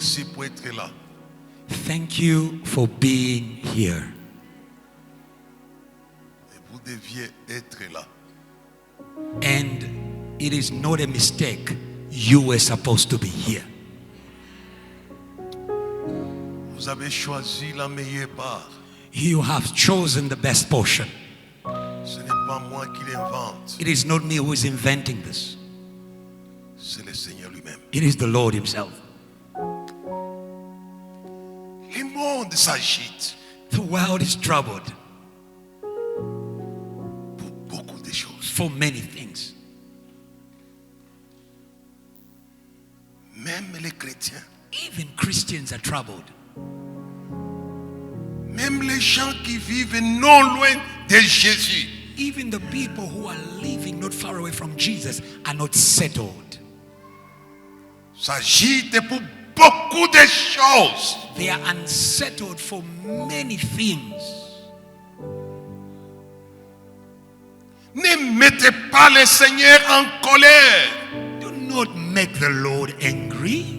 merci pour être là. Thank you for being here. Et vous deviez être là. And it is not a mistake. You were supposed to be here. Vous avez choisi la meilleure part. You have chosen the best portion. Ce n'est pas moi qui l'invente. It is not me who is inventing this. C'est le Seigneur lui-même. It is the Lord himself. Le monde s'agite The world is troubled pour beaucoup de choses. for many things. Même les chrétiens, Even Christians are troubled. même les gens qui vivent non loin de Jésus, Even the people who are living not far away from Jesus are not settled. s'agitent pour beaucoup de choses. They are unsettled for many things. Ne mettez pas le Seigneur en colère. Do not make the Lord angry,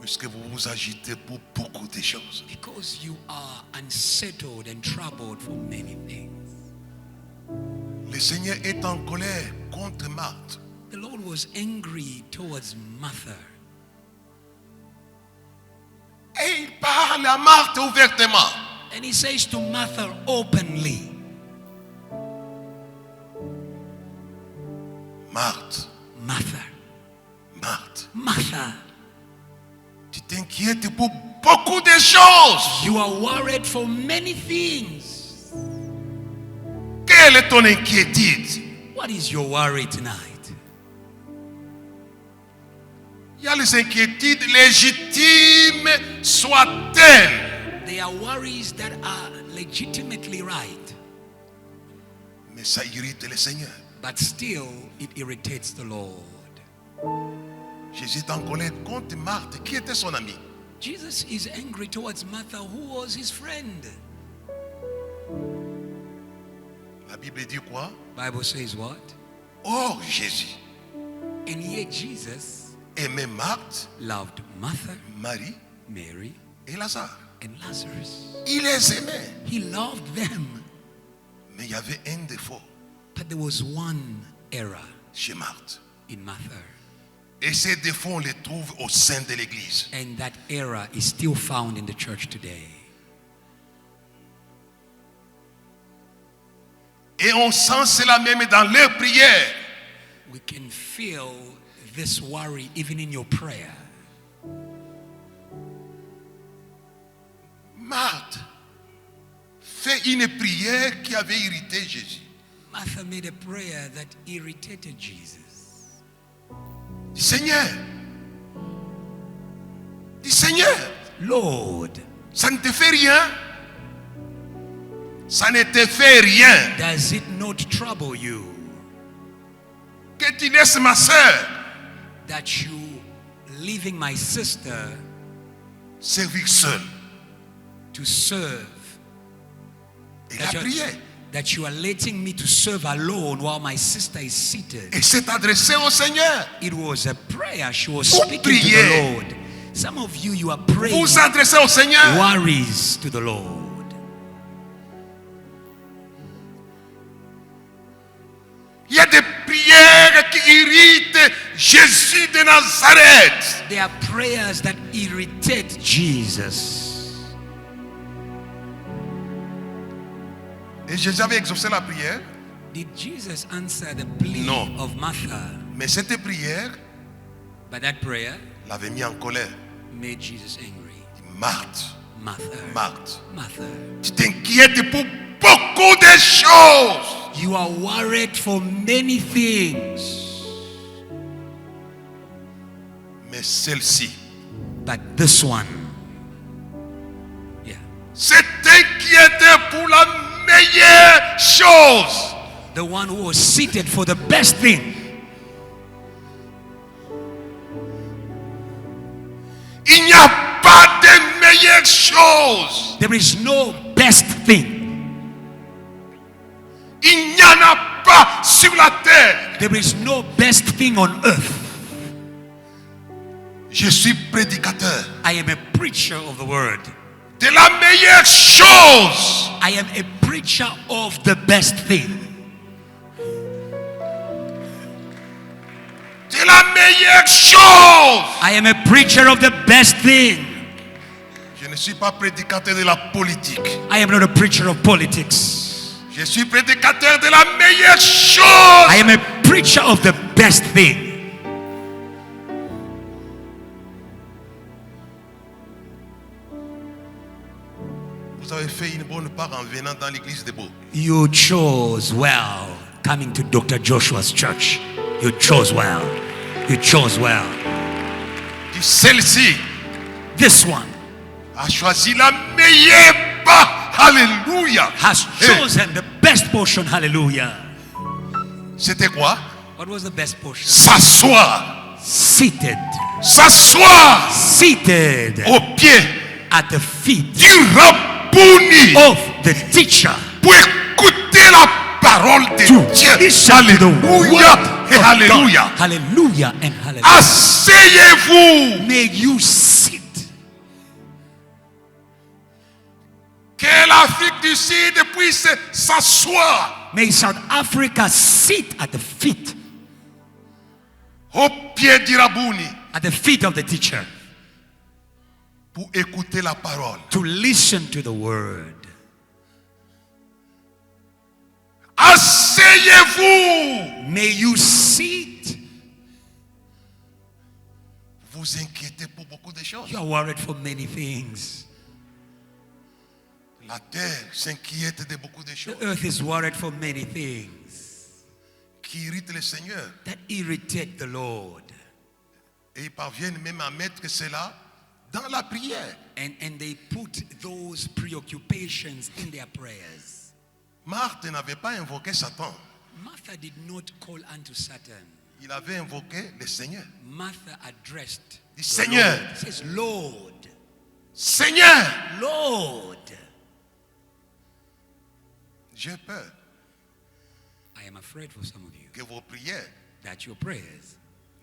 Puisque vous vous agitez pour beaucoup de choses. because you are unsettled and troubled for many things. Le Seigneur est en colère contre Marthe. The Lord was angry towards Martha. Et il parle à Marthe ouvertement. And he says to Martha openly, Marthe, Martha, Marthe, Martha, tu t'inquiètes pour beaucoup de choses. you are worried for many things. Quelle est ton inquiétude? What is your worry tonight? Il y a les inquiétudes légitimes, soient-elles. There are worries that are legitimately right, Mais ça irrite le Seigneur. but still it irritates the Lord. Jésus est en colère contre Marthe, qui était son ami. Jesus is angry towards Martha, who was his friend. La Bible dit quoi? Bible says what? Oh, Jésus And yet Jesus aimait Marthe, loved Martha, Marie Mary, et Lazare. and Lazarus. Il les aimait. He loved them, Mais il y avait un défaut but there was one error chez Marthe. in Martha. Et ces défauts, on les trouve au sein de l'Église. And that error is still found in the church today. Et on sent cela même dans leurs prières. We can feel this worry even in your prayer. Marthe fait une prière qui avait irrité Jésus. Martha made a prayer that irritated Jesus. Dis Seigneur, dis Seigneur, Lord, ça ne te fait rien? Ça ne te fait rien does it not trouble you que tu laisses ma soeur that you leaving my sister servir seule? to serve, Il a prié. that you are letting me to serve alone while my sister is seated? Et s'est adressé au Seigneur. It was a prayer. She was Vous speaking to priez. the Lord. Some of you, you are praying Vous adressez au Seigneur. worries to the Lord. Il y a des prières qui irritent Jésus de Nazareth. There are prayers that irritate Jesus. Et Jésus avait exaucé la prière. Did Jesus answer the plea No. of Martha? Mais cette prière But that prayer l'avait mis en colère. made Jesus angry. Marthe, Martha, Marthe, Martha, tu t'inquiètes pour beaucoup de choses. you are worried for many things, Mais celle-ci, but this one, yeah, c'est t'inquiéter pour la meilleure chose. the one who was seated for the best thing. Il n'y a pas de meilleure chose. There is no best thing. Il n'y en a pas sur la terre. There is no best thing on earth. Je suis prédicateur I am a preacher of the word. de la meilleure chose. I am a preacher of the best thing. De la meilleure chose. I am a preacher of the best thing. Je ne suis pas prédicateur de la politique. I am not a preacher of politics. Je suis prédicateur de la meilleure chose. I am a preacher of the best thing. Vous avez fait une bonne part en venant dans l'église de Beau. You chose well coming to Dr. Joshua's church. You chose well. You chose well. Celle-ci This one a choisi la meilleure part. Alléluia. has chosen the best portion. Hallelujah. C'était quoi? What was the best portion? S'asseoir. Seated. S'asseoir Seated au pied at the feet du Rabbouni of the teacher. pour écouter la parole de Dieu. Listen to the Alléluia word et of alléluia. God. Hallelujah and hallelujah. Asseyez-vous. May you sit. Que l'Afrique du Sud puisse s'asseoir May South Africa sit at the feet. au pied du Rabbouni At the feet of the teacher. pour écouter la parole. To listen to the word. Asseyez-vous. May you sit. Vous inquiétez pour beaucoup de choses. You are worried for many things. La terre s'inquiète de beaucoup de The choses earth is worried for many things qui irritent le Seigneur. that irritate the Lord. Et ils parviennent même à mettre cela dans la prière. And they put those preoccupations in their prayers. Marthe n'avait pas invoqué Satan. Martha did not call unto Satan. Il avait invoqué le Seigneur. Martha addressed Dit, the Seigneur. Lord. Says, Lord, Seigneur, Lord, j'ai peur I am afraid for some of you que vos prières that your prayers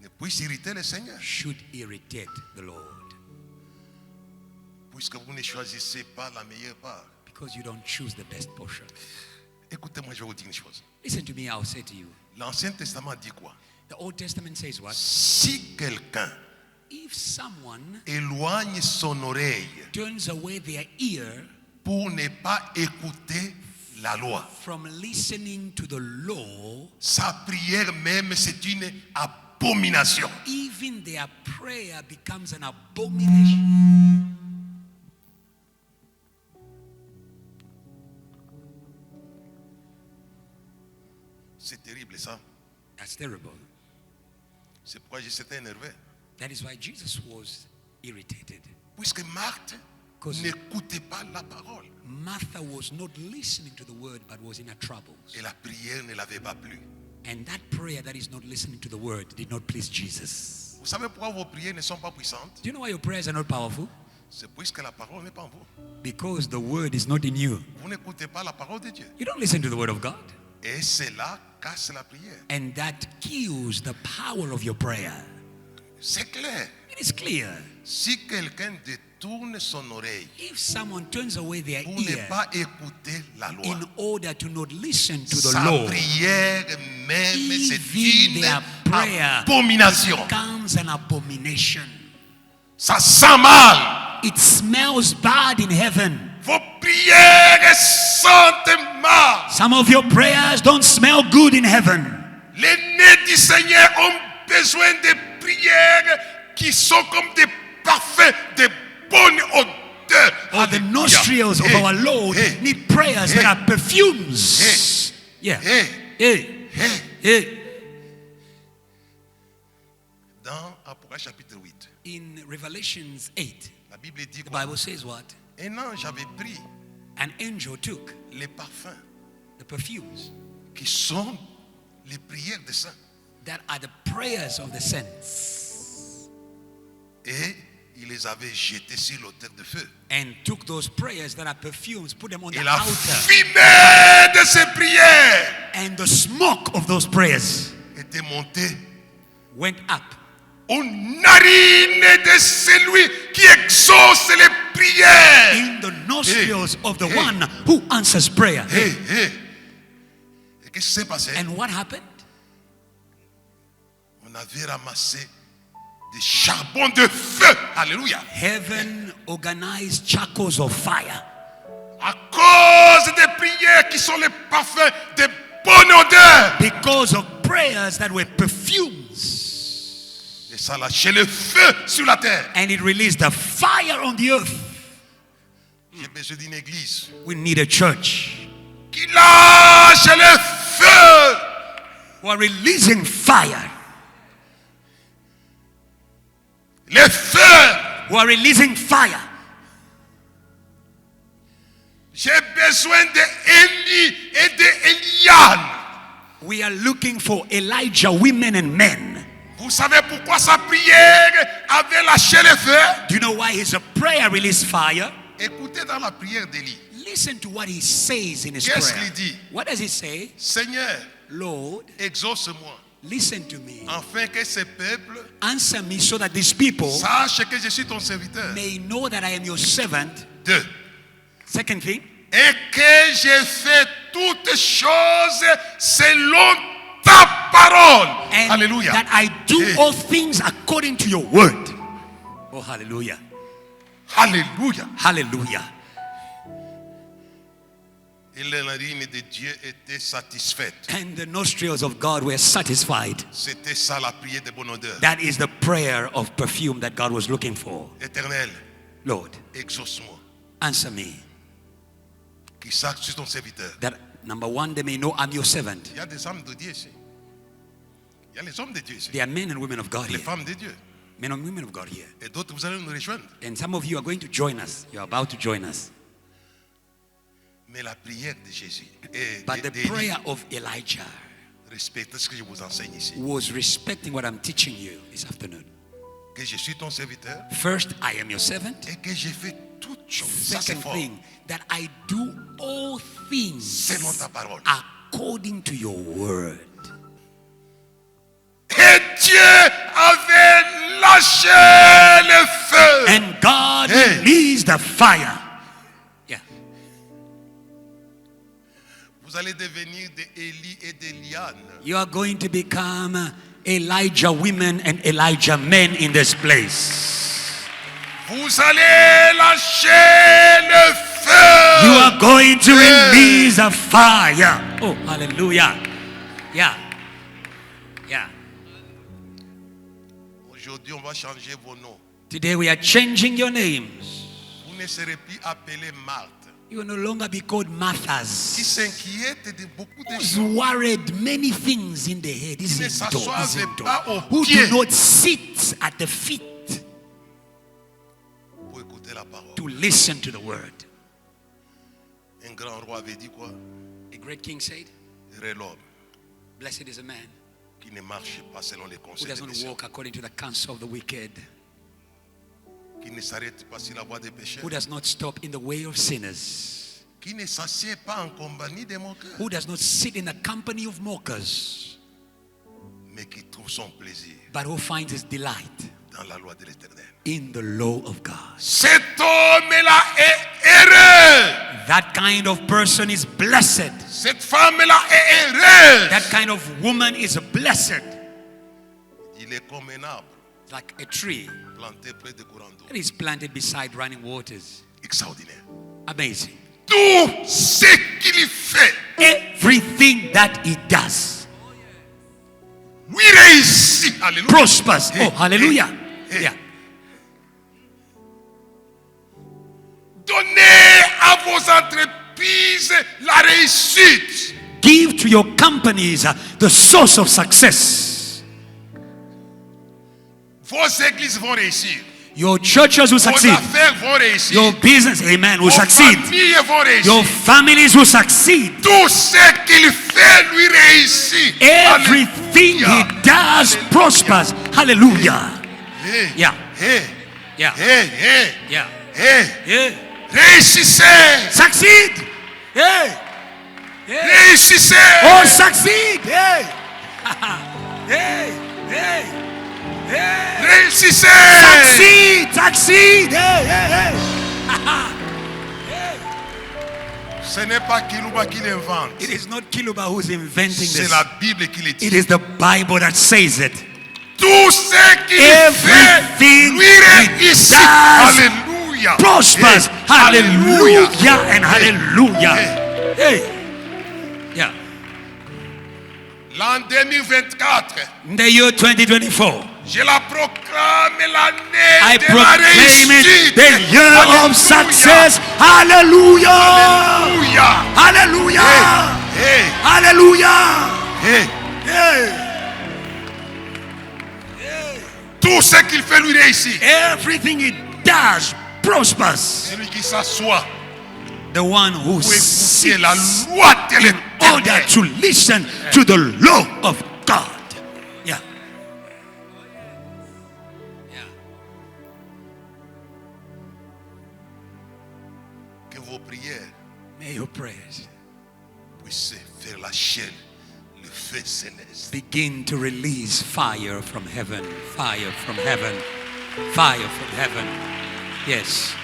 ne puissent irriter le Seigneur. should irritate the Lord Puisque vous ne choisissez pas la meilleure part. because you don't choose the best portion. Écoutez-moi, je vais vous dire une chose. Listen to me, I'll say to you. L'Ancien Testament dit quoi? The Old Testament says what? Si quelqu'un If someone éloigne son oreille turns away their ear pour ne pas écouter la loi, from listening to the law, sa prière même c'est une abomination. even their prayer becomes an abomination. C'est terrible ça. That's terrible. C'est pourquoi j'étais énervé. That is why Jesus was irritated. Puisque Marthe Cause- n'écoutait pas la parole. Martha was not listening to the word but was in her troubles. Et la prière ne l'avait pas plu. And that prayer that is not listening to the word did not please Jesus. Vous savez pourquoi vos prières ne sont pas puissantes? Do you know why your prayers are not powerful? C'est puisque la parole n'est pas en vous. Because the word is not in you. Vous n'écoutez pas la parole de Dieu. You don't listen to the word of God. Et cela casse la prière. And that kills the power of your prayer. C'est clair. It is clear. Si quelqu'un détourne son oreille If someone turns away their pour ne ear pas écouter la loi, in order to not listen to the sa law, prière même c'est even une their prayer abomination. becomes an abomination. Ça sent mal. It smells bad in heaven. Vos prières sentent mal. Some of your prayers don't smell good in heaven. Les nez du Seigneur ont besoin de prières qui sont comme des parfums de bonne odeur. Or the nostrils of our Lord need prayers that are perfumes. Yeah. Hey. Hey. Dans Apocalypse chapitre 8, In Revelations 8, la Bible dit the quoi? Bible says what? Un ange avait pris An angel took les parfums the perfumes qui sont les prières des saints that are the prayers of the saints et il les avait jetés sur l'autel de feu. and took those prayers that are perfumes, put them on Et the la altar. fumée de ces prières And the smoke of those prayers était montée went up aux narines de celui qui exauce les prières. in the nostrils of the hey. one who answers prayer. Et qu'est-ce qui s'est passé? And what happened? On avait ramassé des charbons de feu. Alléluia. Heaven organized charcoals of fire. À cause des prières qui sont les parfums de bonne odeur. Because of prayers that were perfumes. Et ça lâchait le feu sur la terre. And it released the fire on the earth. J'ai besoin d'une église We need a church qui lâche le feu. who are releasing fire. Le feu. Who are releasing fire. J'ai besoin d'Élie et d'Eliane. We are looking for Elijah women and men. Vous savez pourquoi sa prière avait lâché le feu? Do you know why his prayer released fire? Écoutez dans la prière d'Élie. Listen to what he says in his Qu'est-ce prayer. qu'il dit? What does he say? Seigneur, Lord, exauce-moi, listen to me. afin que ce peuple Answer me so that these people sache que je suis ton serviteur. may know that I am your servant. 2. Second thing, Et que j'ai fait toutes choses selon ta parole. and Alléluia. that I do Hey. all things according to your word. Oh, hallelujah. Alléluia. Hallelujah. Et les narines de Dieu étaient satisfaites. And the nostrils of God were satisfied. C'était ça la prière de bonne odeur. That is the prayer of perfume that God was looking for. Éternel, Lord, exauce-moi. answer me. Qui sache que je suis ton serviteur. That number one, they may know I'm your servant. Il y a des hommes de Dieu ici. Il y a les hommes de Dieu ici. There are men and women of God Les here. femmes de Dieu. Men and women of God here. Et d'autres, vous allez nous rejoindre. And some of you are going to join us. You're about to join us. Mais la prière de Jésus et But the d'Élie, prayer of Elijah respectez ce que je vous enseigne ici. was respecting what I'm teaching you this afternoon. Que je suis ton serviteur First, I am your servant. et que j'ai fait toutes choses. Ça, c'est Second fort. thing, that I do all things Selon ta parole. according to your word. Et Dieu avait lâché le feu. And God Hey. released the fire. Yeah. Vous allez devenir des Élie et des Liane. You are going to become Elijah women and Elijah men in this place. Vous allez lâcher le feu. You are going to Hey. release a fire. Oh, hallelujah. Yeah. Yeah. Aujourd'hui, on va changer vos noms. Today we are changing your names. Vous ne serez plus appelés Marthe. You will no longer be called Qui Marthas. s'inquiète de beaucoup de Who's choses. worried many things in the head. This Ne is door, s'assoivent this is door. pas aux Who pieds. do not sit at the feet Pour écouter la parole. to listen to the word. Un grand roi avait dit quoi? A great king said, Heureux l'homme blessed is a man qui ne marche pas selon les who conseils des doesn't méchants, walk according to the counsel of the wicked, qui ne s'arrête pas sur la voie des pécheurs, who does not stop in the way of sinners, qui ne s'assied pas en compagnie des moqueurs, who does not sit in the company of mockers, mais qui trouve son plaisir but who finds his delight dans la loi de l'Éternel. in the law of God. Cet homme-là est heureux. That kind of person is blessed. Cette femme-là est heureuse. That kind of woman is blessed. Il est comme un arbre Like a tree planté près de courants d'eau. that is planted beside running waters. Extraordinaire. Amazing. Tout ce qu'il fait, Everything that he does lui réussit. Alléluia. prospers. Hey, Oh, hallelujah. hey, hey. Yeah. Donnez à vos entreprises la réussite. Give to your companies the source of success. Vos églises vont réussir. Your churches will Vos succeed. affaires vont réussir. Your business, amen, will Vos succeed. familles vont réussir. Your families will succeed. Tout ce qu'il fait lui réussit. Everything he Alléluia. does prospers. Hallelujah. Hey, Yeah. hey, Yeah. Yeah. Yeah. Yeah. Yeah. Réussissez. Succeed. Yeah. Yeah. Réussissez. Oh, succeed. Yeah. Yeah. Yeah. Yeah. Réussissez. Succeed. Succeed. Yeah. Yeah. Yeah. Ce n'est pas Kiluba qui l'invente. It is not Kiluba who's inventing C'est this. la Bible qui le dit. It is the Bible that says it. Tout ce qu'il fait, Everything lui he réussit. does Alléluia. Prospers. Hey, Hallelujah and hallelujah. Hey. Hey. Yeah. L'an 2024, In the year 2024, je la proclame l'année I de la proclaim it réussite. the year Alléluia. of success. Hallelujah. Alléluia. Hallelujah. Hey, Hallelujah. hey. Yeah. Tout ce qu'il fait lui réussit. Everything he does prospers. Celui qui s'assoit The one who pour écouter sits la loi de in order l'Éternel. to listen to the law of God. Yeah. Yeah. Que vos prières May your prayers puissent faire la chaîne, le feu céleste. begin to release fire from heaven. Fire from heaven. Fire from heaven. Yes.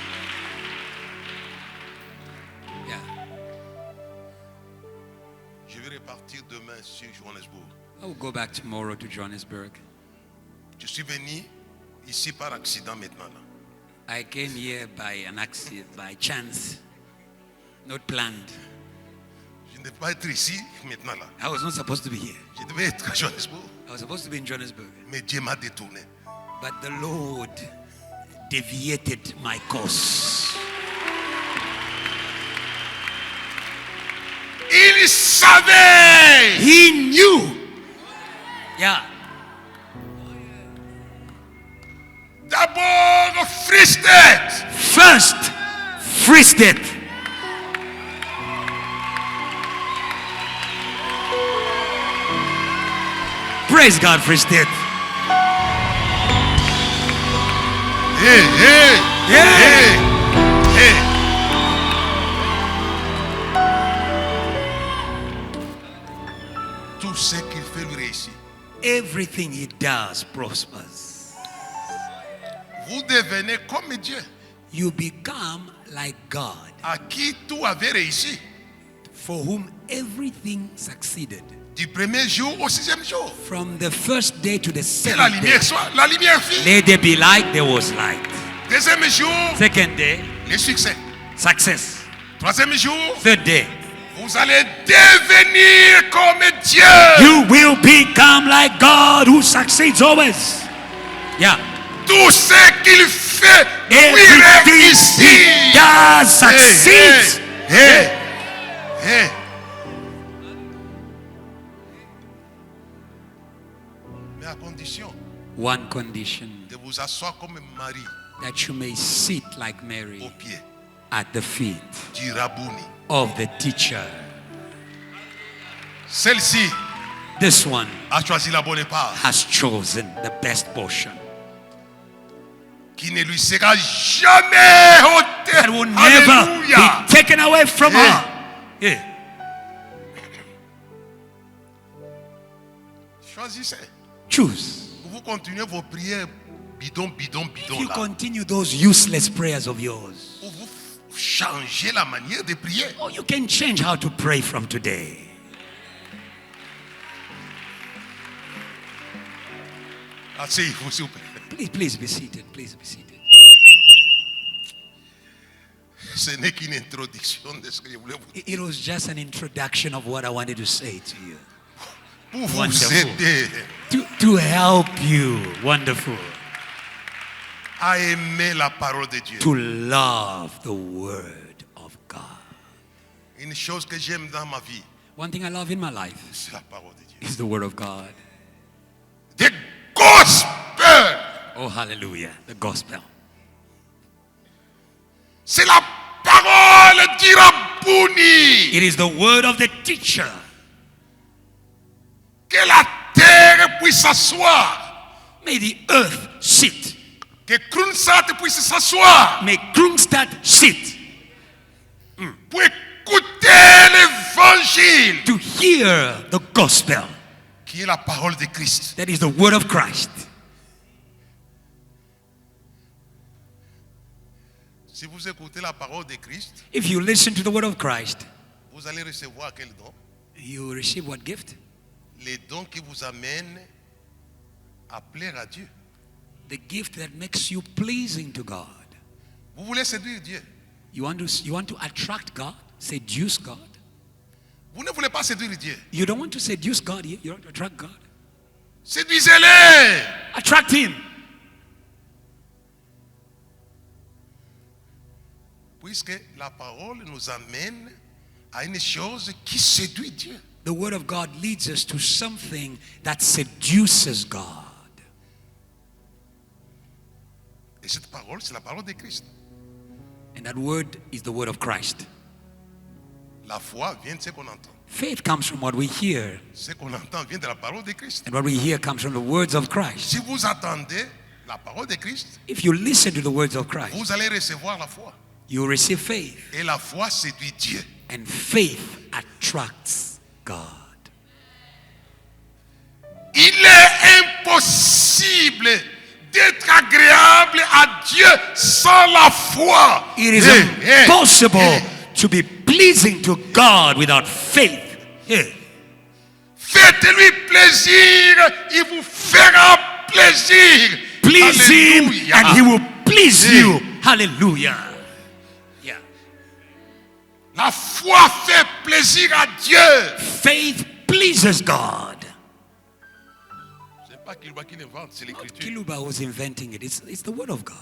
Yeah. Je vais repartir demain sur Johannesburg. I will go back tomorrow to Johannesburg. Je suis venu ici par accident maintenant. Là. I came here by an accident, by chance, not planned. Je ne devais pas être ici maintenant là. I was not supposed to be here. Je devais être à Johannesburg. I was supposed to be in Johannesburg. Mais Dieu m'a détourné. But the Lord deviated my course. Il savait. He knew. Yeah. D'abord frustré. First, frisked it. Praise God, frisked it. Hey, hey, Yeah. hey, hey. Tout ce qu'il fait lui réussit. Everything he does prospers. Vous devenez comme Dieu, You become like God, à qui tout avait réussi. for whom everything succeeded. Du premier jour au sixième jour. From the first day to the Que la seventh day, lumière soit. La lumière fit. let there be light, there was light. Deuxième jour, Second day, le succès. success. Troisième jour, Third day, vous allez devenir comme Dieu. you will become like God who succeeds always. Yeah. Tout ce qu'il fait, lui Everything he réussit. does succeeds. Hey, hey. Mais à condition One condition, de vous asseoir comme Marie that you may sit like au Mary pied at the feet du Rabouni. of the teacher. Celle-ci This one a choisi la bonne part has chosen the best portion qui ne lui sera jamais ôtée. that will never Alléluia. be taken away from Yeah. her. Yeah. Choisissez. Choose. Vous continuez vos prières bidon, If you là. continue those useless prayers of yours, Ou vous changez la manière de prier. or you can change how to pray from today. Asseyez-vous, s'il vous plaît. Please be seated. Please be seated. Ce n'est qu'une introduction de ce que je voulais vous dire. It was just an introduction of what I wanted to say to you. Pour vous Wonderful. aider To help you. Wonderful. à aimer la parole de Dieu. To love the word of God. Une chose que j'aime dans ma vie, One thing I love in my life c'est la parole de Dieu. is the word of God. The gospel. Oh, hallelujah. The gospel. C'est la parole du Rabouni. It is the word of the teacher. Que la terre puisse s'asseoir. May the earth sit. Que Kronstadt puisse s'asseoir. May Kronstadt sit Pour écouter l'évangile. to hear the gospel. Qui est la parole de Christ. That is the word of Christ. Si vous écoutez la parole de Christ, If you listen to the word of Christ, vous allez recevoir quel don? you receive what gift? Les dons qui vous amènent à plaire à Dieu. The gift that makes you pleasing to God. Vous voulez séduire Dieu. You want to attract God, seduce God. Vous ne voulez pas séduire Dieu. You don't want to seduce God here. You want to attract God. Séduisez-les. Attract Him. Puisque la parole nous amène à une chose qui séduit Dieu. The word of God leads us to something that seduces God. Et cette parole, c'est la parole de Christ. And that word is the word of Christ. La foi vient de ce qu'on entend. Faith comes from what we hear. Ce qu'on entend vient de la parole de Christ. And what we hear comes from the words of Christ. Si vous attendez la parole de Christ, If you listen to the words of Christ, vous allez recevoir la foi. you receive faith. Et la foi séduit Dieu. And faith attracts God. Il est impossible d'être agréable à Dieu sans la foi. It is impossible to be pleasing to God without faith. Yeah. Faites-lui plaisir, il vous fera plaisir. Please Him Alléluia. and He will please you. Hallelujah. Yeah. La foi fait plaisir à Dieu. Faith pleases God. C'est pas Kiluba qui l'invente, c'est l'écriture. Kiluba was inventing it. It's the word of God.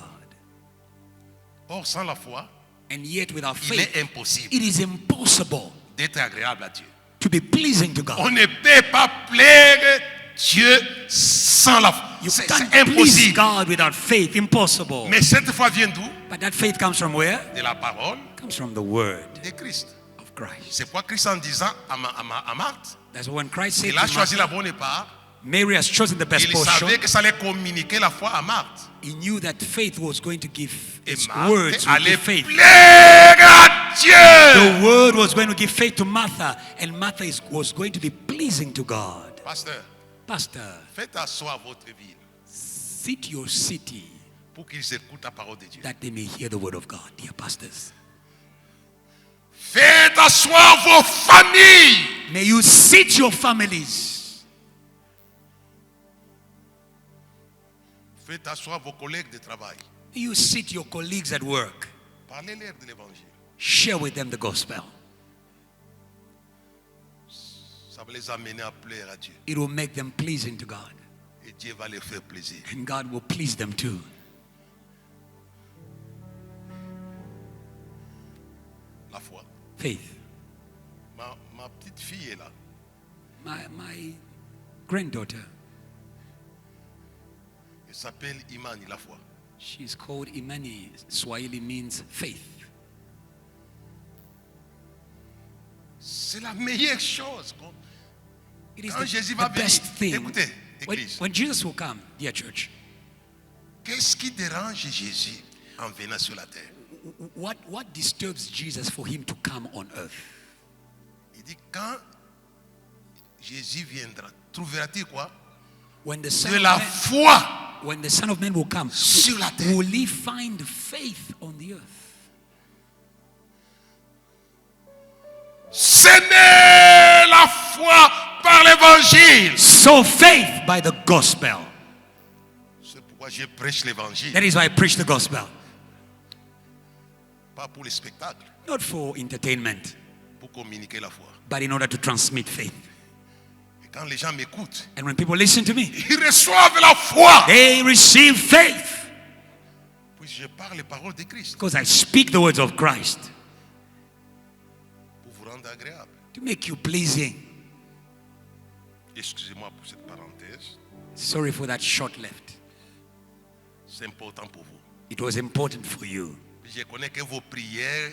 Or, sans la foi, And yet without il faith, est impossible it is impossible d'être agréable à Dieu. to be pleasing to On God. ne peut pas plaire Dieu sans la foi. You C'est can't please impossible. God without faith. Impossible. Mais cette foi vient d'où? But that faith comes from where? De la parole It comes from the word de Christ. of Christ. C'est quoi Christ en disant à Marthe? That's when Christ said Il a to choisi Martha, la bonne part. Mary has chosen the best Il portion. savait que ça allait communiquer la foi à Marthe. He knew that faith was going to give Et its Marthe words would allait give faith. plaire à Dieu. The word was going to give faith to Martha, and Martha was going to be pleasing to God. Pasteur, Pastor, faites asseoir votre ville sit your city pour qu'ils écoutent la parole de Dieu. that they may hear the word of God, dear pastors. Faites asseoir vos familles. May you sit your families. Faites asseoir vos collègues de travail. May you sit your colleagues at work. Parlez-leur de l'évangile. Share with them the gospel. Ça va les amener à plaire à Dieu. It will make them pleasing to God, Et Dieu va les faire plaisir. and God will please them too. La foi. Faith. Ma petite fille est là. My granddaughter, Elle s'appelle Imani, la foi. she's called Imani. Swahili means faith. C'est la meilleure chose. It is Quand Jésus the va venir, best thing. écoutez, When, église. when Jesus will come, dear church, Qu'est-ce qui dérange Jésus en venant sur la terre? what disturbs Jesus for him to come on earth? Il dit, quand Jésus viendra, trouvera-t-il quoi? When the Son De of la Man, foi when the Son of Man will come, sur la terre. will he find faith on the earth? Ce n'est la foi par l'évangile. So faith by the gospel. C'est pourquoi je prêche l'évangile. That is why I preach the gospel. Pas pour les spectacles, Not for entertainment, pour communiquer la foi. but in order to transmit faith. Et quand les gens m'écoutent, And when people listen to me, ils reçoivent la foi. they receive faith. Puis je parle les paroles de Christ Because I speak the words of Christ pour vous rendre agréable. to make you pleasing. Excusez-moi pour cette parenthèse. Sorry for that short left. C'est important pour vous. It was important for you. Je connais que vos prières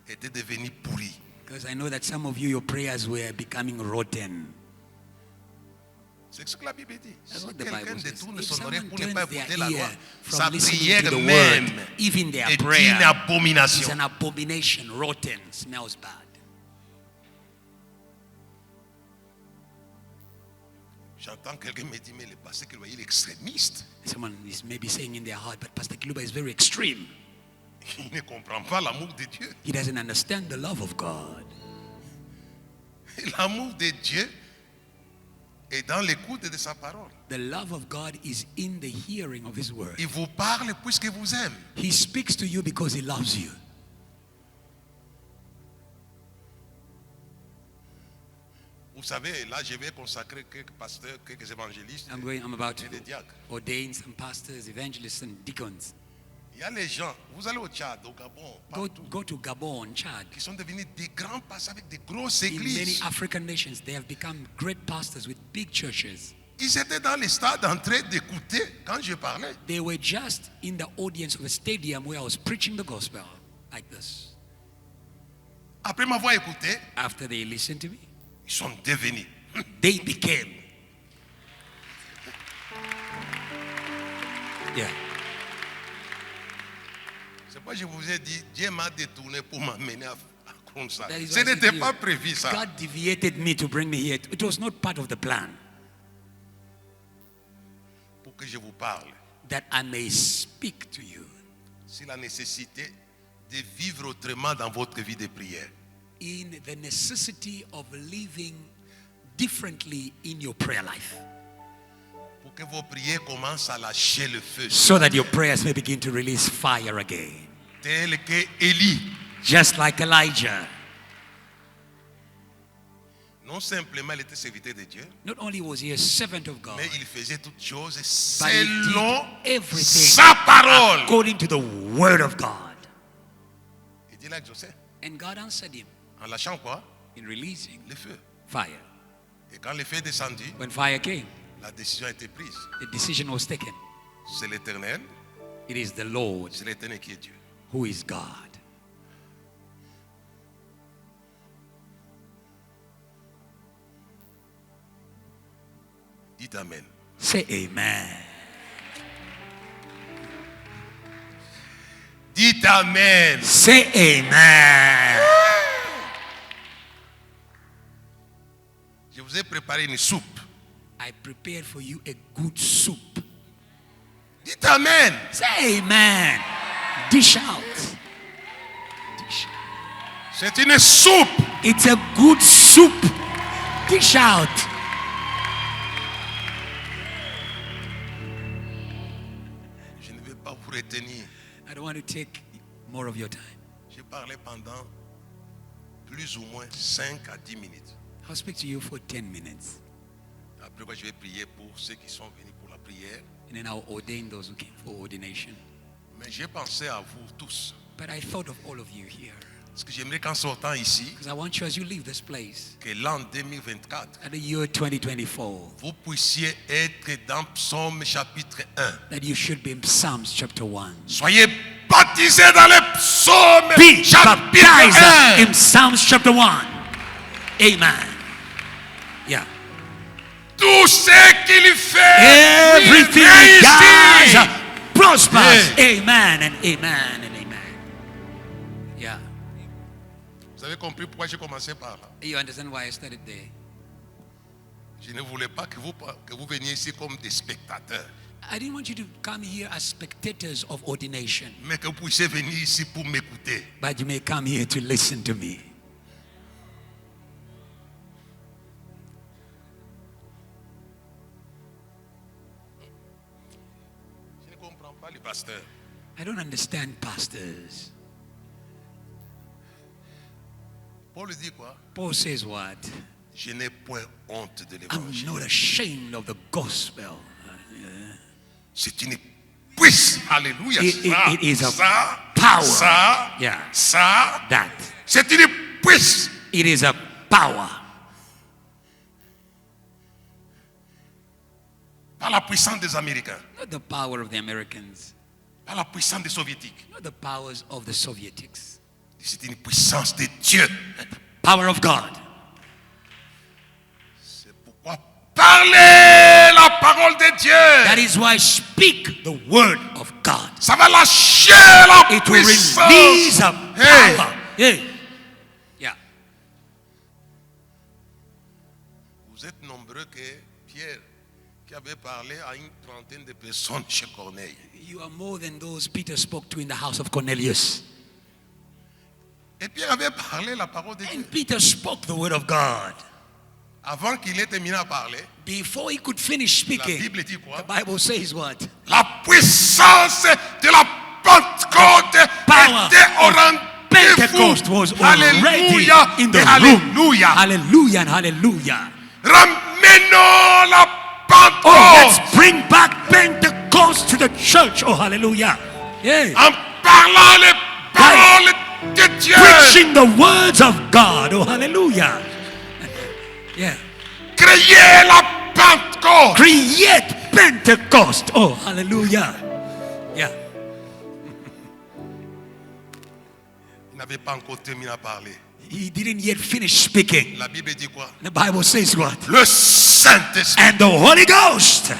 étaient devenues pourries. Because I know that some of you, your prayers were becoming rotten. C'est ce que la Bible dit. That's Si what the quelqu'un Bible says. détourne If son oreille someone pour ne pas turns écouter their la loi, ear sa from listening to prière the même word, even their est une prayer is abomination. an abomination, rotten, smells bad. J'entends quelqu'un me dire, mais le pasteur Kiluba, il est extrémiste. Someone is maybe saying in their heart, but Pastor Kiluba is very extreme. Il ne comprend pas l'amour de Dieu. He doesn't understand the love of God. L'amour de Dieu est dans l'écoute de sa parole. The love of God is in the hearing of his word. Il vous parle puisque vous aime. He speaks to you because he loves you. Vous savez, là, je vais consacrer quelques pasteurs, quelques évangélistes I'm about et des to diacres. ordain some pastors, evangelists, and deacons. Il y a les gens, vous allez au Tchad, au Gabon, partout, Go to Gabon, Chad. qui sont devenus des grands pasteurs avec des grosses In many églises. African nations, they have become great pastors with big churches. Ils étaient dans les stades en train d'écouter quand je parlais. They were just in the audience of a stadium where I was preaching the gospel like this. Après m'avoir écouté, After they listened to me, ils sont devenus. they became. Yeah. C'est pourquoi je vous ai dit, Dieu m'a détourné pour m'amener à Kronsa. That is Ce why I said n'était to you, pas prévu ça. God deviated me to bring me here. It was not part of the plan Pour que je vous parle. that I may speak to you C'est la nécessité de vivre autrement dans votre vie de prière. in the necessity of living differently in your prayer life, Pour que vos prières commencent à lâcher le feu. so that your prayers may begin to release fire again, Tel que Élie. just like Elijah. Non simplement il était serviteur de Dieu, Not only was he a servant of God, mais il faisait toutes choses but he selon did everything sa parole. according to the word of God. Et Dieu l'a exaucé. And God answered him En lâchant quoi? in releasing Le feu. fire. Et quand le feu est descendu, When fire came, la décision a été prise. the decision was taken. C'est l'Éternel, It is the Lord c'est l'Éternel qui est Dieu. who is God. Dites Amen. Say amen. Dites Amen. Say amen. Je vous ai préparé une soupe. I prepared for you a good soup. Dites Amen. Say amen. Dish out. Dish. C'est une soupe. It's a good soup. Dish out. Je ne vais pas vous retenir. I don't want to take more of your time. J'ai parlé pendant plus ou moins 5 à 10 minutes. I'll speak to you for 10 minutes. Après quoi, je vais prier pour ceux qui sont venus pour la prière. And then I'll ordain those who came for ordination. Mais j'ai pensé à vous tous. But I thought of all of you here. Parce que j'aimerais qu'en sortant ici, Because I want you, as you leave this place, que l'an 2024, at the year 2024, vous puissiez être dans Psaume chapitre 1. that you should be in Psalms chapter 1. Soyez baptisés dans le Psaume Be chapitre baptized 1. in Psalms chapter 1. Amen. Yeah. Tout ce qu'il fait, Everything il he réussit. does prospers. Yeah. Amen and amen and amen. Yeah. Vous avez compris pourquoi j'ai commencé par là. You understand why I started there? Je ne voulais pas que vous veniez ici comme des spectateurs, I didn't want you to come here as spectators of ordination, mais que vous puissiez venir ici pour m'écouter. but you may come here to listen to me. Je ne comprends pas les pasteurs. I don't understand pastors. Paul dit quoi? Paul says what? Je n'ai point honte de I'm l'évangile. not ashamed of the gospel. C'est une puissance. Alléluia. It is a Ça, power. ça, Yeah. ça. That. C'est une puissance. It is a power. Pas la puissance des Américains. Not the power of the Americans. Pas la puissance des Soviétiques. Not the powers of the Sovietics. C'est une puissance de Dieu. Power of God. C'est pourquoi Parlez la parole de Dieu. That is why speak the word of God. Ça va lâcher la It will puissance. release a Hey. power. Yeah. Yeah. Vous êtes nombreux que Pierre, qui avait parlé à une trentaine de personnes chez Corneille. You are more than those Peter spoke to in the house of Cornelius. Et Pierre avait parlé la parole de Dieu. And Peter spoke the word of God. Avant qu'il ait terminé à parler, Before he could finish la speaking, Bible dit quoi? the Bible says what? La puissance de la Pentecôte Power était au of Pentecost rendez-vous. was already Alléluia in the et room. alléluia. Hallelujah and hallelujah. Ramenons la Oh, Pentecôte let's bring back Pentecost to the church. Oh, hallelujah. Yeah. en parlant les paroles de Dieu. Preaching the words of God. Oh, hallelujah. Yeah. Créez la Pentecôte. Create Pentecost. Oh, hallelujah. Yeah. Il n'avait pas encore terminé à parler. He didn't yet finish speaking. La Bible dit quoi? The Bible says what? Le Saint-Esprit. And the Holy Ghost.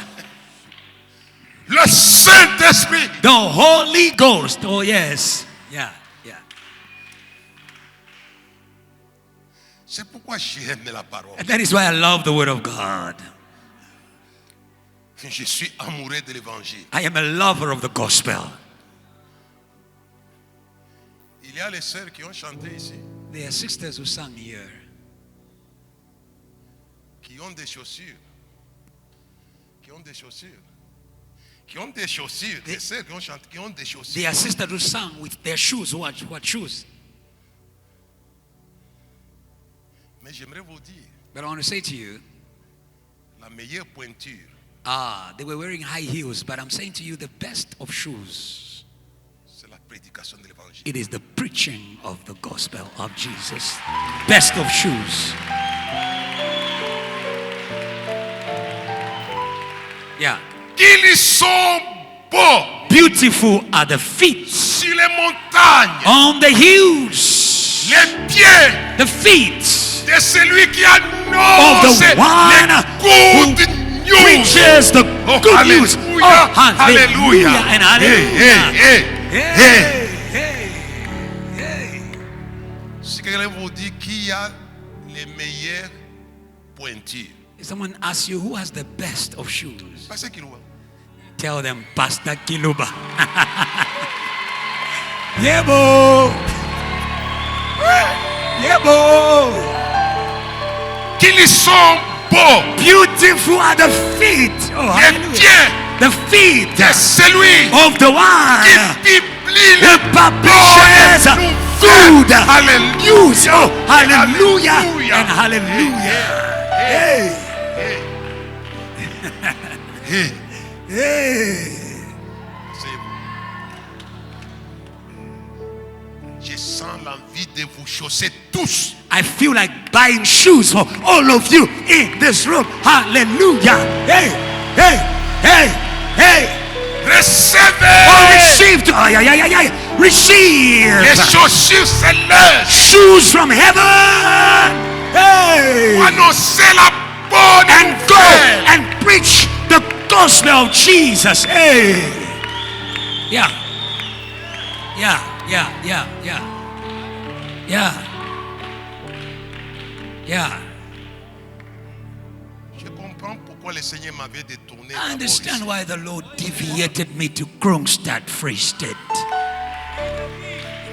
Le Saint-Esprit. The Holy Ghost. Oh, yes. Yeah. Yeah. C'est pourquoi j'aime la parole. And that is why I love the word of God. Je suis amoureux de l'évangile. I am a lover of the gospel. Il y a les sœurs qui ont chanté ici, There are sisters who sang here. qui ont des chaussures. Qui ont des chaussures. Qui ont des chaussures. Des sœurs qui ont chanté, qui ont des chaussures. There are sisters who sang with their shoes. What shoes? Mais j'aimerais vous dire, But I want to say to you, la meilleure pointure, they were wearing high heels, but I'm saying to you, the best of shoes, c'est la prédication de l'évangile. it is the preaching of the gospel of Jesus. Best of shoes. Yeah. Qu'ils sont beaux Beautiful are the feet sur les montagnes, on the hills, les pieds the feet de celui qui of annonce the one les good news. preaches the Oh, good news. hallelujah, Oh, hallelujah hallelujah. and hallelujah. Hey, hey, hey. Hey, hey. Si quelqu'un vous dit qui a les meilleures pointures, If someone asks you who has the best of shoes, parce qu'il voit. tell them Pastor Kiluba. Yeah, bo. Yeah, bo. Qu'ils sont beaux, Beautiful are the feet. Oh, les hallelujah. pieds The feet de celui of the one qui publie who les publishes bonnes good nouvelles. Alléluia. news. Oh, hallelujah Hallelujah. and hallelujah. Hey. Hey. Hey. Je sens l'envie de vous chausser tous. I feel like buying shoes for all of you in this room. Hallelujah. Hey, hey, hey, hey. Recevez Oh, receive. Ay, ay, ay, ay, ay. Receive. les chaussures célestes. Shoes from heaven. Hey. Annoncer la bonne And go nouvelle. and preach the gospel of Jesus. Hey. Yeah. Yeah, yeah, yeah, yeah. Yeah. Yeah. Je comprends pourquoi le Seigneur m'avait détourné. I d'abord understand ici. why the Lord deviated me to Kronstadt, Free State.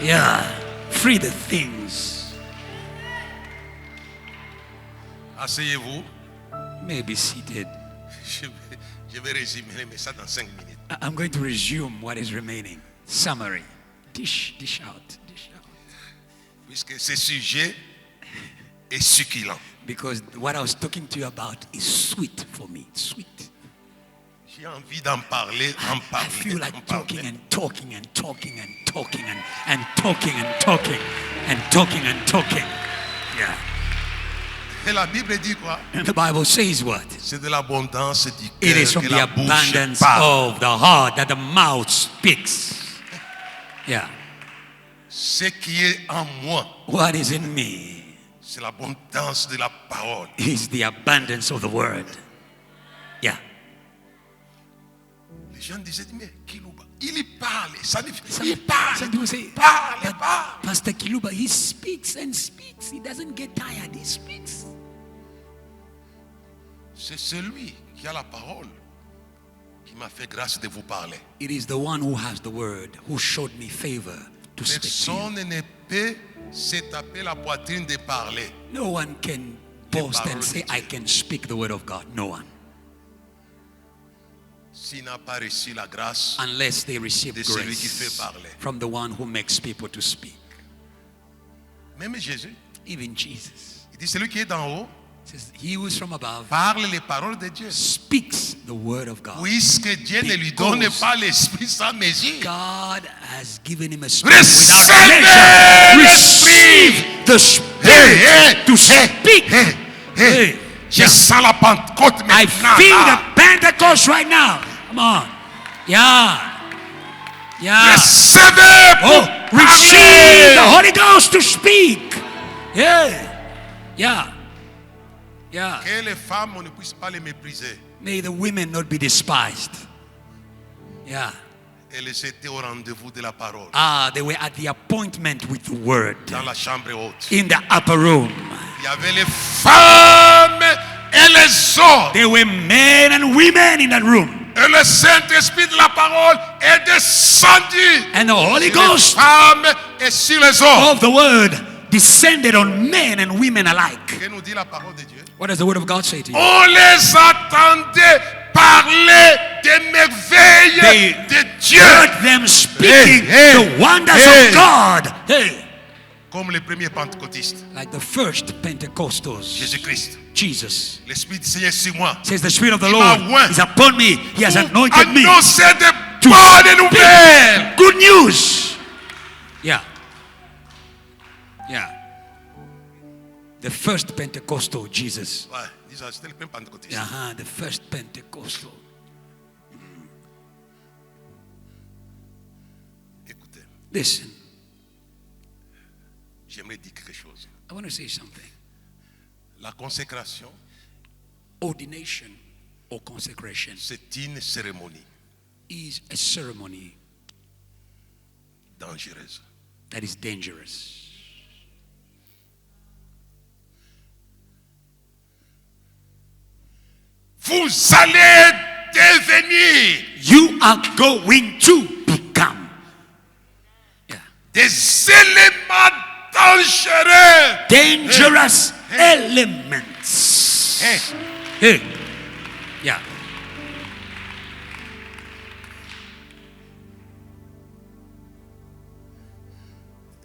Yeah. Free the things. Asseyez-vous. May be seated. Je vais résumer le message dans 5 minutes. I'm going to resume what is remaining. Summary. Dish out. Dish out. Puisque ce sujet est succulent. Because what I was talking to you about is sweet for me. Sweet. J'ai envie d'en parler, I feel like talking and talking and talking and talking and talking and talking and talking and talking. Yeah. Et la Bible dit quoi? And the Bible says what? C'est de l'abondance du It is cœur from que the la bouche abundance parle. of the heart that the mouth speaks. Yeah. Ce qui est en moi, What is in me c'est l'abondance de la parole. is the abundance of the word. Yeah. Les gens disaient, mais Kiluba, il y parle. Ça dit, Some il parle. people say, Parle, but parle. Pastor Kiluba, he speaks and speaks. He doesn't get tired. He speaks. C'est celui qui a la parole qui m'a fait grâce de vous parler. It is the one who has the word, who showed me favor to speak to you. Personne ne peut se taper la poitrine de parler. No one can boast and say, I can speak the word of God. No one. S'il n'a pas reçu la grâce Unless they receive de celui qui grace fait parler. from the one who makes people to speak. Même Jésus, Even Jesus il dit, celui qui est d'en haut, says, he who is from above parle les paroles de Dieu. speaks the word of God. Puisque Dieu ne lui donne Because pas l'esprit sans mesure. God has given him a spirit without Recevez measure. l'esprit. Receive the spirit Hey, to speak. Hey. Je sens la Pentecôte I maintenant. feel là. the Pentecost right now. Come on. Yeah. Yeah. Recevez Oh, pour receive the parler. Holy Ghost to speak. Yeah. Yeah. Yeah. Que les femmes, on ne puisse pas les mépriser. May the women not be despised. Yeah. Elles étaient au rendez-vous de la parole. Ah, they were at the appointment with the word Dans la chambre haute. in the upper room. Il y avait les femmes et les hommes. There were men and women in that room. Et le Saint-Esprit de la parole est descendu And the Holy sur les Ghost femmes et sur les hommes. of the word descended on men and women alike. Que nous dit la parole de Dieu? What does the word of God say to you? On les attendait parler des merveilles They de Dieu. heard them speaking Hey, the wonders hey. of God. Hey. Comme les premiers pentecôtistes. Like the first Pentecostals. Jésus-Christ. Jesus L'Esprit du Seigneur est sur moi. says, the Spirit of the Il Lord m'a oint is upon me. He has anointed me. Annoncer de to bonnes nouvelles. Good news. Yeah. Yeah. The first Pentecostal, Jesus. Ouais, disons, c'était le premier pentecôtiste. The first Pentecostal. Écoutez, Listen, j'aimerais dire quelque chose. I want to say something. La consécration, Ordination or consecration c'est une cérémonie is a ceremony dangereuse. that is dangerous. Vous allez devenir You are going to become des éléments dangereux. dangerous elements. Hey, Hey. Yeah.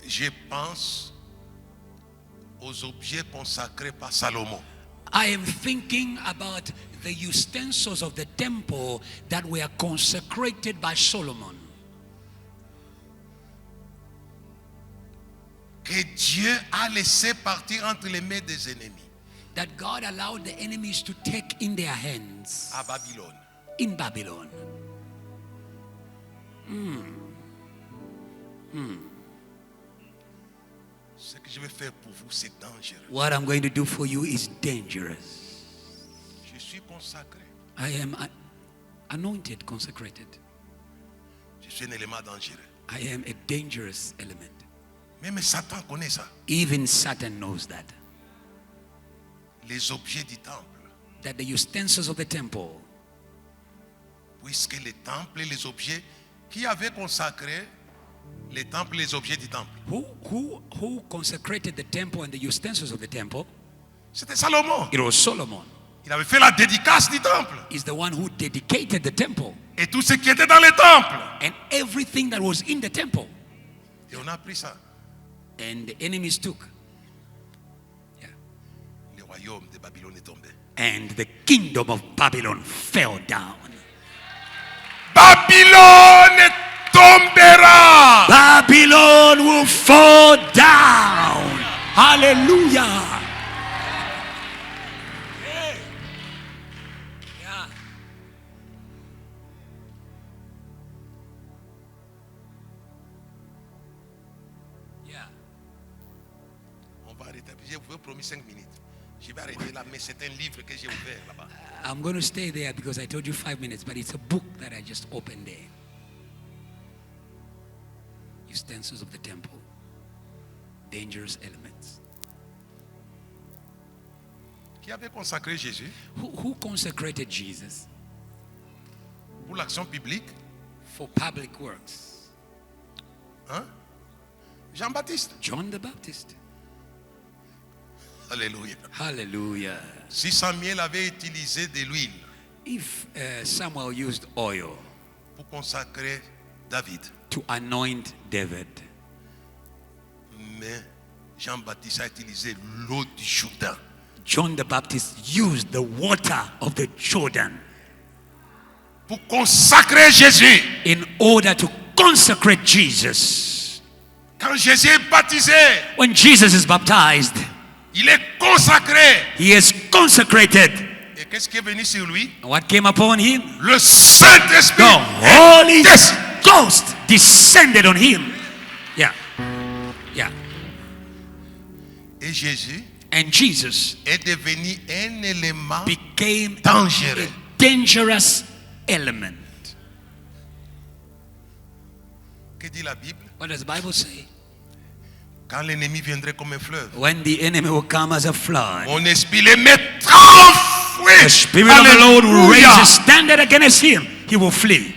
je pense aux objets consacrés par Salomon. I am thinking about the utensils of the temple that were consecrated by Solomon. Que Dieu a laissé partir entre les mains des ennemis That God allowed the enemies to take in their hands à Babylone. in Babylon. Ce que je vais faire pour vous, c'est dangereux. What I'm going to do for you is dangerous. Je suis consacré. I am anointed, consecrated. Je suis un élément dangereux. I am a dangerous element. Même Satan connaît ça. Even Satan knows that. Les objets du temple. That the utensils of the temple, Puisque les temples et les objets qui avaient consacré les temples et les objets du temple. who consecrated the temple and the utensils of the temple, C'était Salomon. it was Solomon. Il avait fait la dédicace du temple. Is the one who dedicated the temple Et tout ce qui était dans le temple. and everything that was in the temple. Et on a pris ça. And the enemies took. Yeah. Le royaume de Babylone est tombé. And the kingdom of Babylon fell down. Babylone tombera. Babylon will fall down. Hallelujah. Yeah. Yeah. On va arrêter. Je vous ai promis 5 minutes. Je vais arrêter là, mais c'est un livre que j'ai ouvert là-bas. I'm going to stay there because I told you 5 minutes, but it's a book that I just opened there. Utensils of the temple. Dangerous elements. Qui avait consacré Jésus Who consecrated Jesus pour l'action publique? for public works? Hein? Jean-Baptiste. John the Baptist. Alléluia. Hallelujah. Si Samuel avait utilisé de l'huile If Samuel used oil pour consacrer David, to anoint David, mais Jean-Baptiste a utilisé l'eau du Jourdain John the Baptist used the water of the Jordan pour consacrer Jésus. in order to consecrate Jesus. Quand Jésus est baptisé, When Jesus is baptized, il est consacré. he is consecrated. Et qu'est-ce qui est venu sur lui? What came upon him? Le Saint-Esprit. The Holy Ghost descended on him. Yeah. Yeah. Et Jésus And Jesus est devenu un élément became dangereux. a dangerous element. Que dit la Bible? What does the Bible say? Quand l'ennemi viendrait comme un fleuve, When the enemy will come as a flood, mon esprit les mettra en fuite. the Spirit of the Lord will raise Alléluia. a standard against him. He will flee.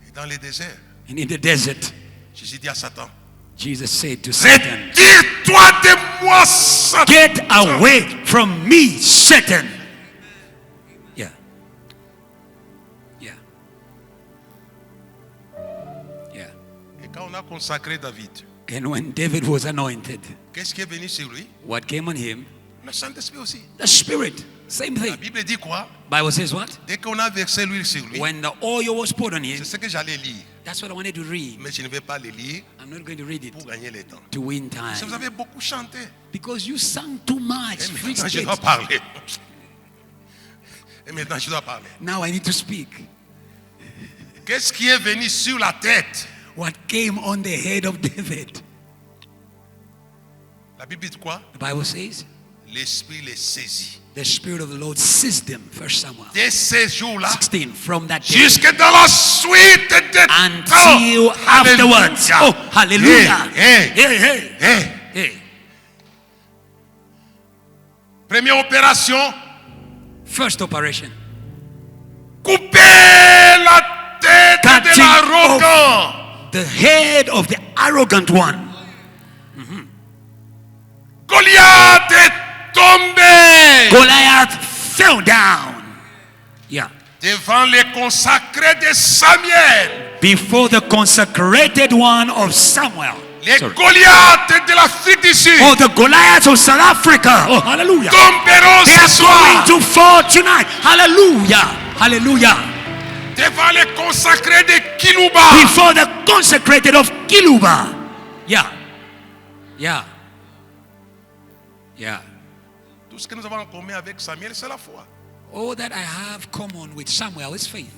Et dans les déserts, And in the desert, Jésus dit à Satan, Jesus said to Satan, retire-toi de moi, Satan. get away from me, Satan. Yeah. Yeah. Yeah. Et quand on a consacré David, And when David was anointed, qu'est-ce qui est venu sur lui? what came on him? Le Saint-Esprit aussi. The Spirit. Same La thing. Bible dit quoi? Bible says what? Dès qu'on a versé l'huile sur lui, When the oil was poured on him, c'est ce que j'allais lire. that's what I wanted to read. Mais je ne vais pas le lire I'm not going to read it pour gagner le temps. to win Parce que vous time. avez beaucoup chanté. Because you sang too much. Et Fix maintenant, je it. dois parler. Et maintenant, je dois parler. Now I need to speak. Qu'est-ce qui est venu sur la tête? What came on the head of David? La Bible dit quoi? The Bible says L'Esprit les saisit. the Spirit of the Lord seized him. 1 Samuel Dès ces jours-là, 16. From that day jusque dans la suite des until temps. afterwards. Alléluia. Oh, hallelujah. Hey, Hey, hey, hey. hey. Première opération, First operation. couper la tête de Cutting l'arrogant. The head of the arrogant one. Goliath est tombé Goliath fell down. Yeah. devant les consacrés de Samuel. Before the consecrated one of Samuel. Les Sorry. Goliaths de l'Afrique du Sud Oh, the Goliaths of South Africa. Oh, hallelujah. tomberont They ce are soir going to fall tonight. Hallelujah. Hallelujah. devant les consacrés de Kiluba. Before the consecrated of Kiluba. Yeah. Yeah. Yeah. Tout ce que nous avons en commun avec Samuel, c'est la foi. All that I have common with Samuel is faith.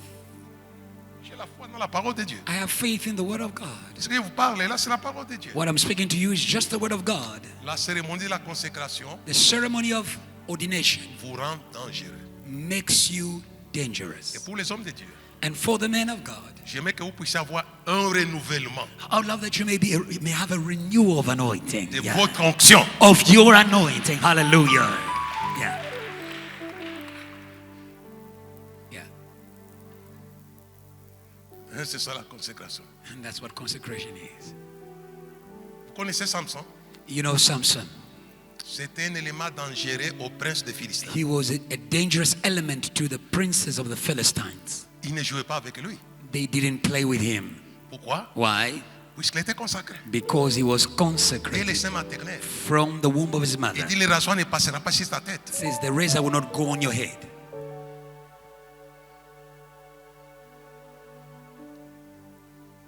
J'ai la foi dans la parole de Dieu. I have faith in the word of God. Ce que vous parlez là, c'est la parole de Dieu. What I'm speaking to you is just the word of God. La cérémonie de la consécration The ceremony of ordination vous rend dangereux. makes you Et dangerous. pour les hommes de Dieu, And for the men of God, j'aimerais que vous puissiez avoir un renouvellement I would love that you may have a renewal of anointing. de Yeah. votre onction. Of your anointing. Hallelujah. Yeah. Yeah. Hein, c'est ça la consécration. And that's what consecration is. Vous connaissez Samson? You know Samson. C'était un élément dangereux au prince de Philistins. He was a dangerous element to the princes of the Philistines. Il ne jouait pas avec lui. They didn't play with him. Pourquoi? Why? Puisqu'il était consacré. Because he was Dès le consecrated sein maternel. from the womb of his mother. Il dit le rasoir ne passera pas sur ta tête. Says the razor will not go on your head.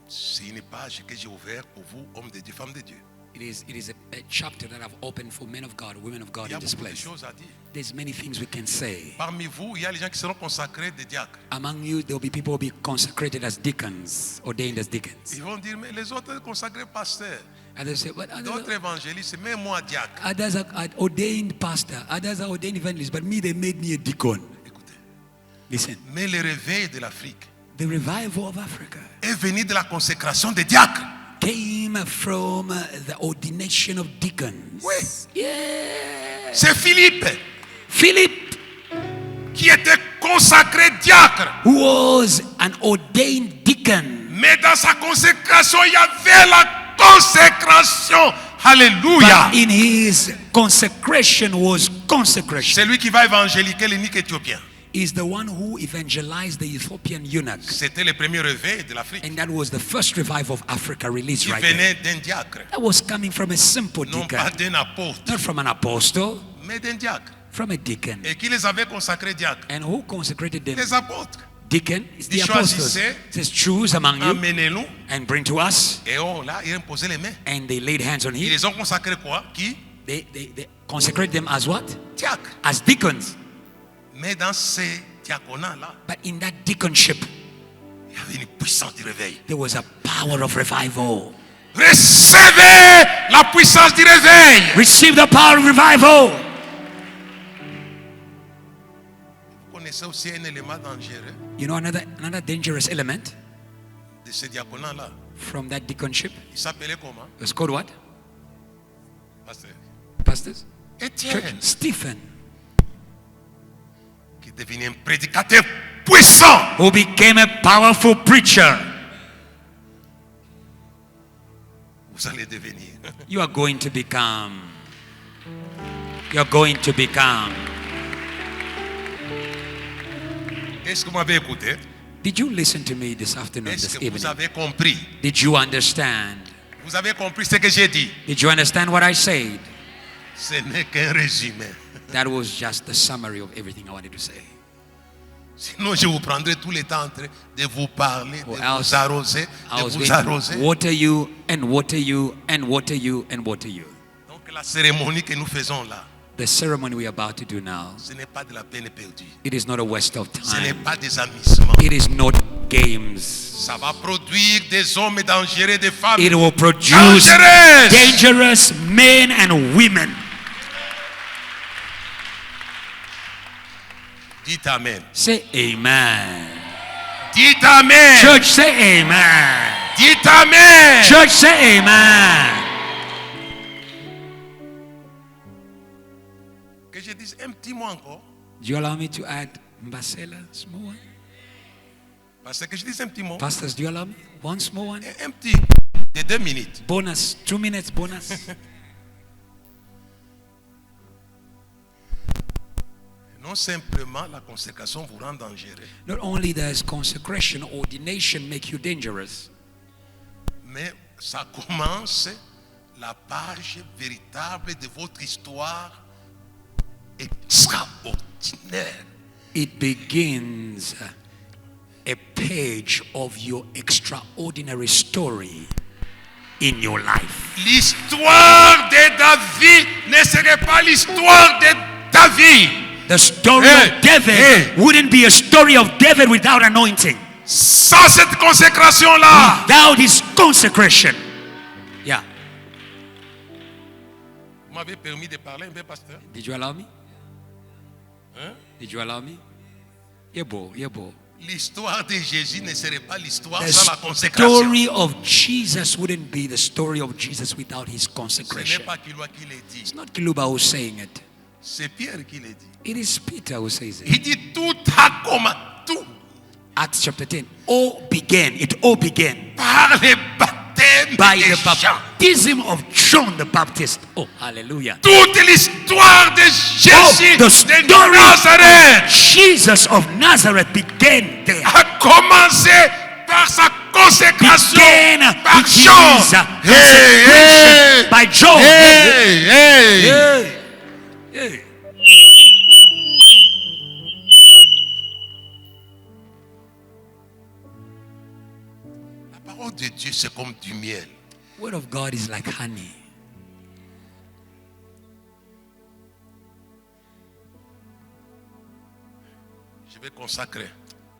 C'est une page que j'ai ouverte pour vous, hommes de Dieu, femmes de Dieu. It is a chapter that I've opened for men of God, women of God Il y a in this beaucoup de place. choses à dire. There's many things we can say. Parmi vous, il y a les gens qui seront consacrés des diacres. Among you, there will be people who will be consecrated as deacons, ordained as deacons. Ils vont dire, mais les autres consacrés pasteurs. Others say, but D'autres évangélistes, mais moi diacre. others are ordained pastor. Others are ordained evangelist. But me, they made me a deacon. Écoutez. Listen. Mais le réveil de l'Afrique The revival of Africa est venu de la consécration des diacres. came from the ordination of deacons. Oui. Yeah. C'est Philippe Philip, qui était consacré diacre. who was an ordained deacon. Mais dans sa consécration, il y avait la consécration. Alléluia. But in his consecration was consecration. C'est lui qui va évangéliser l'unique éthiopien. Is the one who evangelized the Ethiopian eunuch. C'était le premier réveil de l'Afrique. And that was the first revival of Africa released Il right there. venait d'un diacre. That was coming from a simple Non pas deacon. d'un apôtre, Not from an apostle, mais d'un diacre. from a deacon. Et qui les avait consacrés diacres? And who consecrated them? Les apôtres. Deacon is the Il apostles. choisissait, It says, choose among you Emmenez-nous. and bring to us. Et oh là, il imposait les mains. And they laid hands on Ils him. les ont consacrés quoi? Qui? They consecrate them as what? Diacres. As deacons. Mais dans ces diaconats-là, But in that deaconship, il y avait une puissance du réveil. there was a power of revival. Recevez la puissance du réveil. Receive the power of revival. Vous connaissez aussi un élément dangereux You know another dangerous element de ces diaconats-là. from that deaconship? Il s'appelait comment? It was called what? Pasteur Pastors? Étienne, Stephen, qui est devenu un prédicateur puissant. who became a powerful preacher. Vous allez devenir. You are going to become. You're going to become. Est-ce que vous m'avez écouté? Did you listen to me this afternoon, Est-ce this que vous evening? avez compris? Did you understand? Vous avez compris ce que j'ai dit? Did you understand what I said? Ce n'est qu'un résumé. That was just the summary of everything I wanted to say. Sinon, je vous prendrai tout le temps en train de vous parler, de Or else vous arroser, I de was vous going arroser. to water you and water you and water you and water you. Donc la cérémonie que nous faisons là, The ceremony we are about to do now, ce n'est pas de la peine perdue. it is not a waste of Ce n'est time. pas des amusements. It is not games. Ça va produire des hommes dangereux, des femmes It will produce dangereuses. dangerous men and women. Dites Amen. Say amen. Dites Amen. Church, say amen. Dites Amen. Church, say amen. Que je dise un petit mot encore. Do you allow me to add Mbasela, small one? Parce que je dis un petit mot. Pastors, do you allow me? One small one? Un petit de 2 minutes. Bonus, 2 minutes bonus. Non simplement la consécration vous rend dangereux, Not only does consecration, ordination make you dangerous, mais ça commence la page véritable de votre histoire extraordinaire. it begins a page of your extraordinary story in your life. L'histoire de David ne serait pas l'histoire de David The story of David wouldn't be a story of David without anointing, sans cette consécration-là. without his consecration. Yeah. Vous m'avez permis de parler un peu, pasteur? Did you allow me? Hein? Did you allow me? Yeah, boy. Yeah, boy. L'histoire de Jésus ne serait pas l'histoire The sans la consécration. story of Jesus wouldn't be the story of Jesus without his Ce n'est consecration. pas Kiluba qui l'a dit, It's not Kiluba who's saying it. c'est Pierre qui l'a dit. It is Peter who says it. Il dit tout a commencé, tout Acts chapter 10. It all began par le baptême by des the gens. baptism of John the Baptist. Oh, hallelujah. Toute l'histoire de Jésus the de story Nazareth Jesus of Nazareth began there. a commencé par sa consécration Began par with his Jean. consecration by John. Hey. Yeah. Yeah. La parole de Dieu, c'est comme du miel. Word of God is like honey. Je vais consacrer